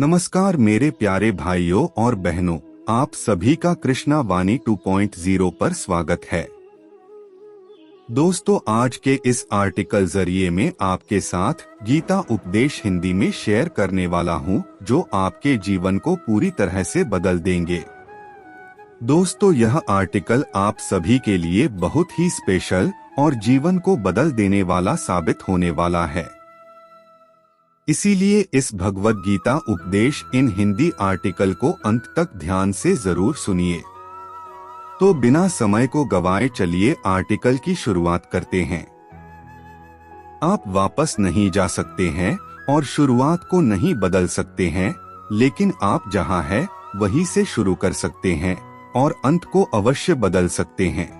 नमस्कार मेरे प्यारे भाइयों और बहनों, आप सभी का कृष्णा वाणी 2.0 पर स्वागत है। दोस्तों, आज के इस आर्टिकल जरिए में आपके साथ गीता उपदेश हिंदी में शेयर करने वाला हूं, जो आपके जीवन को पूरी तरह से बदल देंगे। दोस्तों, यह आर्टिकल आप सभी के लिए बहुत ही स्पेशल और जीवन को बदल देने वाला साबित होने वाला है। इसीलिए इस भगवद गीता उपदेश इन हिंदी आर्टिकल को अंत तक ध्यान से जरूर सुनिए। तो बिना समय को गवाए चलिए आर्टिकल की शुरुआत करते हैं। आप वापस नहीं जा सकते हैं और शुरुआत को नहीं बदल सकते हैं, लेकिन आप जहां हैं वहीं से शुरू कर सकते हैं और अंत को अवश्य बदल सकते हैं।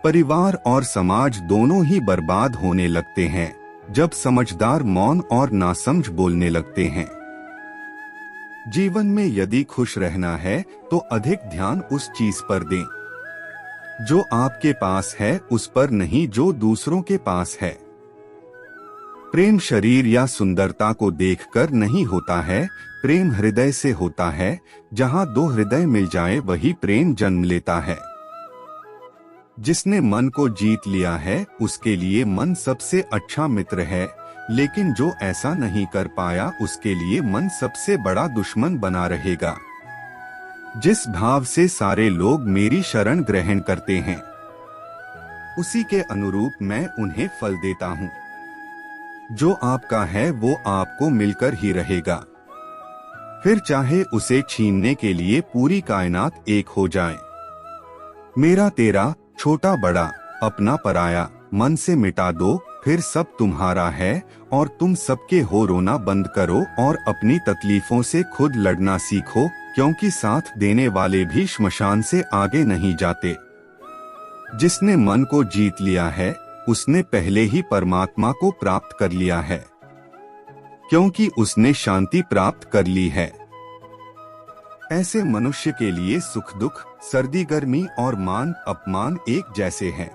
परिवार और समाज दोनों ही बर्बाद होने लगते हैं जब समझदार मौन और नासमझ बोलने लगते हैं। जीवन में यदि खुश रहना है तो अधिक ध्यान उस चीज पर दें जो आपके पास है, उस पर नहीं जो दूसरों के पास है। प्रेम शरीर या सुंदरता को देखकर नहीं होता है, प्रेम हृदय से होता है। जहां दो हृदय मिल जाए वही प्रेम जन्म लेता है। जिसने मन को जीत लिया है उसके लिए मन सबसे अच्छा मित्र है, लेकिन जो ऐसा नहीं कर पाया उसके लिए मन सबसे बड़ा दुश्मन बना रहेगा। जिस भाव से सारे लोग मेरी शरण ग्रहण करते हैं, उसी के अनुरूप मैं उन्हें फल देता हूँ। जो आपका है वो आपको मिलकर ही रहेगा, फिर चाहे उसे छीनने के लिए पूरी कायनात एक हो जाए। मेरा तेरा, छोटा बड़ा, अपना पराया मन से मिटा दो, फिर सब तुम्हारा है और तुम सबके हो। रोना बंद करो और अपनी तकलीफों से खुद लड़ना सीखो, क्योंकि साथ देने वाले भी श्मशान से आगे नहीं जाते। जिसने मन को जीत लिया है उसने पहले ही परमात्मा को प्राप्त कर लिया है, क्योंकि उसने शांति प्राप्त कर ली है। ऐसे मनुष्य के लिए सुख दुख, सर्दी गर्मी और मान अपमान एक जैसे हैं।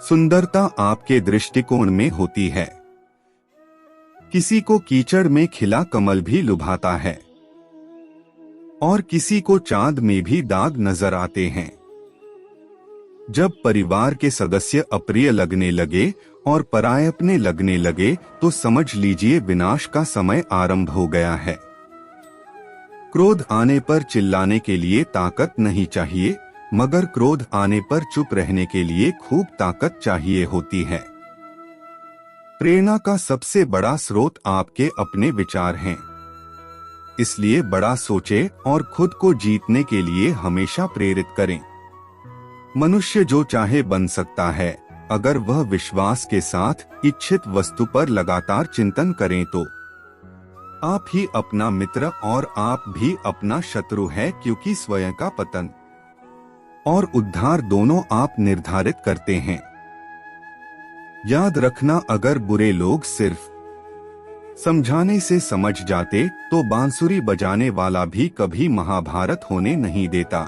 सुंदरता आपके दृष्टिकोण में होती है। किसी को कीचड़ में खिला कमल भी लुभाता है और किसी को चांद में भी दाग नजर आते हैं। जब परिवार के सदस्य अप्रिय लगने लगे और परायपने लगने लगे तो समझ लीजिए विनाश का समय आरंभ हो गया है। क्रोध आने पर चिल्लाने के लिए ताकत नहीं चाहिए, मगर क्रोध आने पर चुप रहने के लिए खूब ताकत चाहिए होती है। प्रेरणा का सबसे बड़ा स्रोत आपके अपने विचार हैं। इसलिए बड़ा सोचें और खुद को जीतने के लिए हमेशा प्रेरित करें। मनुष्य जो चाहे बन सकता है, अगर वह विश्वास के साथ इच्छित वस्तु पर लगातार चिंतन करें तो। आप ही अपना मित्र और आप भी अपना शत्रु है, क्योंकि स्वयं का पतन और उद्धार दोनों आप निर्धारित करते हैं। याद रखना, अगर बुरे लोग सिर्फ समझाने से समझ जाते तो बांसुरी बजाने वाला भी कभी महाभारत होने नहीं देता।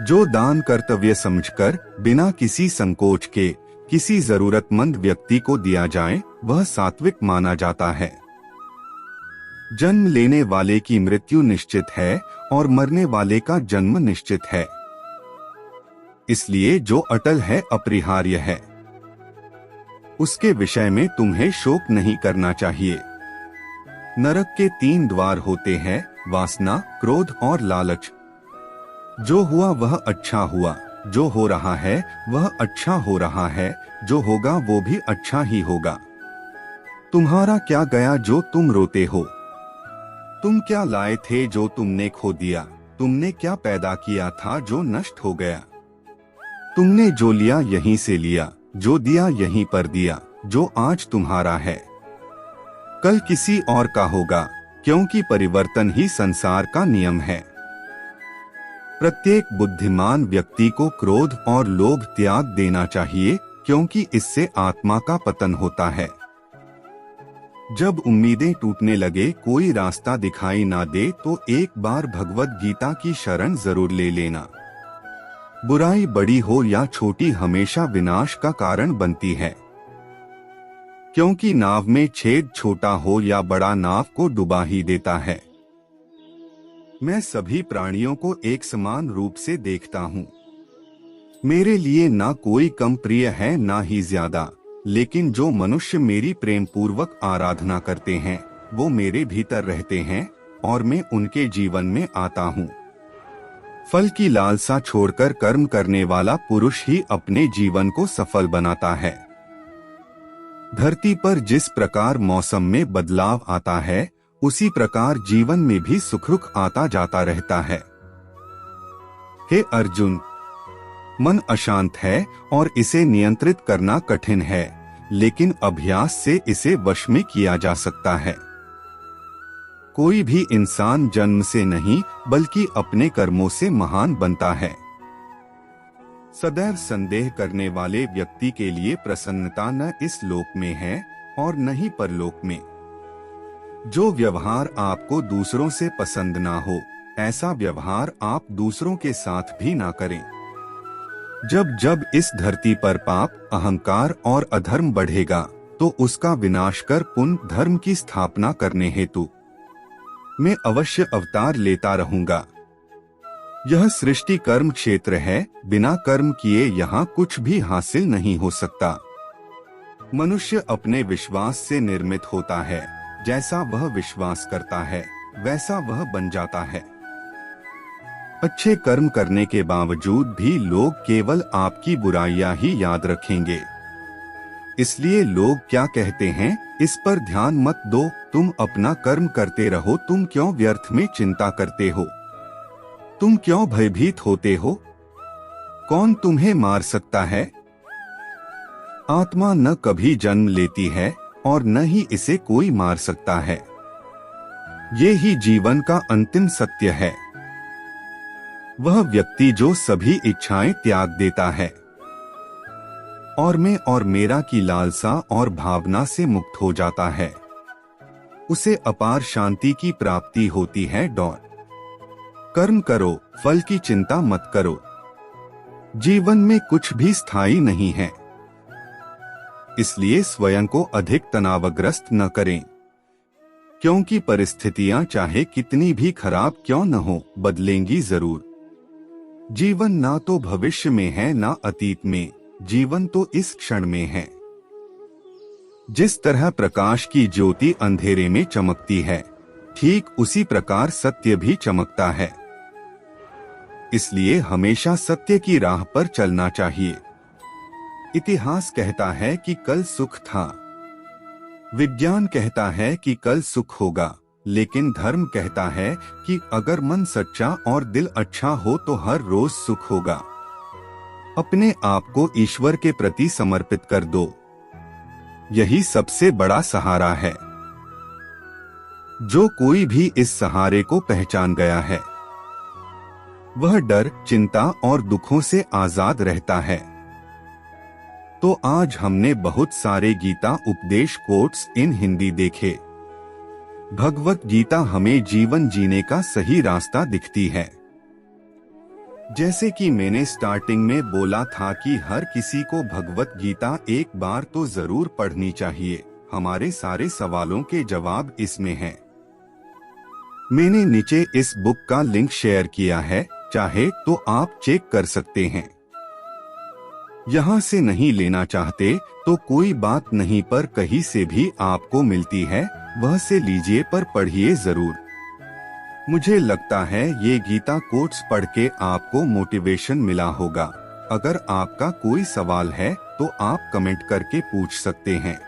जो दान कर्तव्य समझकर बिना किसी संकोच के किसी जरूरतमंद व्यक्ति को दिया जाए, वह सात्विक माना जाता है। जन्म लेने वाले की मृत्यु निश्चित है और मरने वाले का जन्म निश्चित है। इसलिए जो अटल है अपरिहार्य है, उसके विषय में तुम्हें शोक नहीं करना चाहिए। नरक के 3 द्वार होते हैं, वासना, क्रोध और लालच। जो हुआ वह अच्छा हुआ, जो हो रहा है वह अच्छा हो रहा है, जो होगा वो भी अच्छा ही होगा। तुम्हारा क्या गया जो तुम रोते हो? तुम क्या लाए थे जो तुमने खो दिया? तुमने क्या पैदा किया था जो नष्ट हो गया? तुमने जो लिया यहीं से लिया, जो दिया यहीं पर दिया। जो आज तुम्हारा है कल किसी और का होगा, क्योंकि परिवर्तन ही संसार का नियम है। प्रत्येक बुद्धिमान व्यक्ति को क्रोध और लोभ त्याग देना चाहिए, क्योंकि इससे आत्मा का पतन होता है। जब उम्मीदें टूटने लगे, कोई रास्ता दिखाई ना दे, तो एक बार भगवद गीता की शरण जरूर ले लेना। बुराई बड़ी हो या छोटी, हमेशा विनाश का कारण बनती है। क्योंकि नाव में छेद छोटा हो या बड़ा नाव को डुबा ही देता है। मैं सभी प्राणियों को एक समान रूप से देखता हूँ। मेरे लिए ना कोई कम प्रिय है ना ही ज्यादा, लेकिन जो मनुष्य मेरी प्रेम पूर्वक आराधना करते हैं वो मेरे भीतर रहते हैं और मैं उनके जीवन में आता हूँ। फल की लालसा छोड़कर कर्म करने वाला पुरुष ही अपने जीवन को सफल बनाता है। धरती पर जिस प्रकार मौसम में बदलाव आता है उसी प्रकार जीवन में भी सुख आता जाता रहता है। हे अर्जुन, मन अशांत है और इसे नियंत्रित करना कठिन है, लेकिन अभ्यास से इसे वश में किया जा सकता है। कोई भी इंसान जन्म से नहीं बल्कि अपने कर्मों से महान बनता है। सदैव संदेह करने वाले व्यक्ति के लिए प्रसन्नता न इस लोक में है और न ही परलोक में। जो व्यवहार आपको दूसरों से पसंद ना हो, ऐसा व्यवहार आप दूसरों के साथ भी ना करें। जब जब इस धरती पर पाप, अहंकार और अधर्म बढ़ेगा तो उसका विनाश कर पुण्य धर्म की स्थापना करने हेतु मैं अवश्य अवतार लेता रहूंगा। यह सृष्टि कर्म क्षेत्र है, बिना कर्म किए यहाँ कुछ भी हासिल नहीं हो सकता। मनुष्य अपने विश्वास से निर्मित होता है, जैसा वह विश्वास करता है वैसा वह बन जाता है। अच्छे कर्म करने के बावजूद भी लोग केवल आपकी बुराइयां ही याद रखेंगे। इसलिए लोग क्या कहते हैं, इस पर ध्यान मत दो, तुम अपना कर्म करते रहो, तुम क्यों व्यर्थ में चिंता करते हो, तुम क्यों भयभीत होते हो, कौन तुम्हें मार सकता है। आत्मा न कभी जन्म लेती है और न ही इसे कोई मार सकता है। ये ही जीवन का अंतिम सत्य है। वह व्यक्ति जो सभी इच्छाएं त्याग देता है और मैं और मेरा की लालसा और भावना से मुक्त हो जाता है, उसे अपार शांति की प्राप्ति होती है। कर्म करो, फल की चिंता मत करो। जीवन में कुछ भी स्थायी नहीं है, इसलिए स्वयं को अधिक तनावग्रस्त न करें, क्योंकि परिस्थितियां चाहे कितनी भी खराब क्यों न हो, बदलेंगी जरूर। जीवन ना तो भविष्य में है ना अतीत में, जीवन तो इस क्षण में है। जिस तरह प्रकाश की ज्योति अंधेरे में चमकती है, ठीक उसी प्रकार सत्य भी चमकता है। इसलिए हमेशा सत्य की राह पर चलना चाहिए। इतिहास कहता है कि कल सुख था, विज्ञान कहता है कि कल सुख होगा, लेकिन धर्म कहता है कि अगर मन सच्चा और दिल अच्छा हो तो हर रोज सुख होगा। अपने आप को ईश्वर के प्रति समर्पित कर दो, यही सबसे बड़ा सहारा है। जो कोई भी इस सहारे को पहचान गया है वह डर, चिंता और दुखों से आजाद रहता है। तो आज हमने बहुत सारे गीता उपदेश कोट्स इन हिंदी देखे। भगवत गीता हमें जीवन जीने का सही रास्ता दिखती है। जैसे कि मैंने स्टार्टिंग में बोला था कि हर किसी को भगवत गीता एक बार तो जरूर पढ़नी चाहिए। हमारे सारे सवालों के जवाब इसमें हैं। मैंने नीचे इस बुक का लिंक शेयर किया है, चाहे तो आप चेक कर सकते हैं। यहाँ से नहीं लेना चाहते तो कोई बात नहीं, पर कहीं से भी आपको मिलती है वह से लीजिए, पर पढ़िए जरूर। मुझे लगता है ये गीता कोट्स पढ़ के आपको मोटिवेशन मिला होगा। अगर आपका कोई सवाल है तो आप कमेंट करके पूछ सकते हैं।